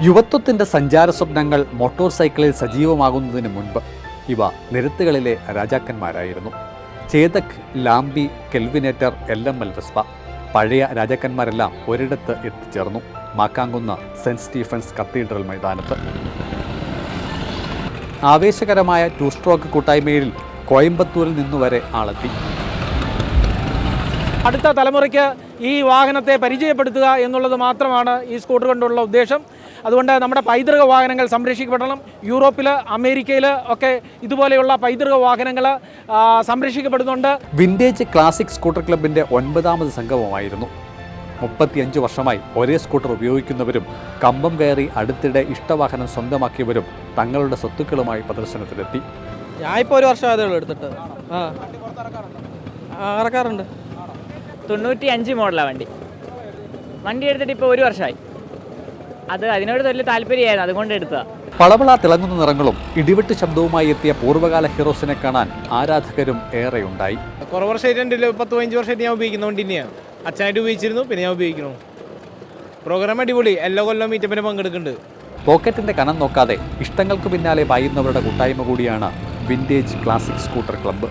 യുവത്വത്തിൻ്റെ സഞ്ചാര സ്വപ്നങ്ങൾ മോട്ടോർ സൈക്കിളിൽ സജീവമാകുന്നതിന് മുൻപ് ഇവ നിരത്തുകളിലെ രാജാക്കന്മാരായിരുന്നു. Chetak, Lambi, Kelvinator, LML Vespa. പഴയ രാജാക്കന്മാരെല്ലാം ഒരിടത്ത് എത്തിച്ചേർന്നു, മാക്കാങ്കുന്ന് സെൻറ്റ് സ്റ്റീഫൻസ് കത്തീഡ്രൽ മൈതാനത്ത്. ആവേശകരമായ 2 സ്ട്രോക്ക് കൂട്ടായ്മയിൽ കോയമ്പത്തൂരിൽ നിന്നുവരെ ആളെത്തി. അടുത്ത തലമുറയ്ക്ക് ഈ വാഹനത്തെ പരിചയപ്പെടുത്തുക എന്നുള്ളത് മാത്രമാണ് ഈ സ്കൂട്ടർ കൊണ്ടുള്ള ഉദ്ദേശം. അതുകൊണ്ട് നമ്മുടെ പൈതൃക വാഹനങ്ങൾ സംരക്ഷിക്കപ്പെടണം. യൂറോപ്പിൽ, അമേരിക്കയിൽ ഒക്കെ ഇതുപോലെയുള്ള പൈതൃക വാഹനങ്ങൾ സംരക്ഷിക്കപ്പെടുന്നുണ്ട്. വിൻറ്റേജ് ക്ലാസിക് സ്കൂട്ടർ ക്ലബിൻ്റെ 9ാമത് സംഗമമായിരുന്നു. 35 വർഷമായി ഒരേ സ്കൂട്ടർ ഉപയോഗിക്കുന്നവരും കമ്പം കയറി അടുത്തിടെ ഇഷ്ടവാഹനം സ്വന്തമാക്കിയവരും തങ്ങളുടെ സ്വത്തുക്കളുമായി പ്രദർശനത്തിലെത്തി. ഞാനിപ്പോൾ 1 വർഷമായതേ ഉള്ളൂ എടുത്തിട്ട്. ഇറക്കാറുണ്ട്. 95 മോഡലാണ് വണ്ടി എടുത്തിട്ട് ഇപ്പോൾ 1 വർഷമായി. അതിനോട് വലിയ താല്പര്യമായിരുന്നു, അതുകൊണ്ട് എടുത്തതാണ്. പളവള തിളങ്ങുന്ന നിറങ്ങളും ഇടിവെട്ട് ശബ്ദവുമായി എത്തിയ പൂർവ്വകാല ഹീറോസിനെ കാണാൻ ആരാധകരും ഏറെയുണ്ടായി. കുറേ വർഷമായിട്ട് 10-15 വർഷമായിട്ട് ഞാൻ ഉപയോഗിക്കുന്ന വണ്ടി തന്നെയാണ്. അച്ഛനായിട്ട് ഉപയോഗിച്ചിരുന്നു, പിന്നെ ഞാൻ ഉപയോഗിക്കണം. പ്രോഗ്രാം അടിപൊളി, എല്ലാ കൊല്ലം മീറ്റപ്പിന് പങ്കെടുക്കുന്നുണ്ട്. പോക്കറ്റിന്റെ കനം നോക്കാതെ ഇഷ്ടങ്ങൾക്ക് പിന്നാലെ പായുന്നവരുടെ കൂട്ടായ്മ കൂടിയാണ് വിൻറ്റേജ് ക്ലാസിക് സ്കൂട്ടർ ക്ലബ്ബ്.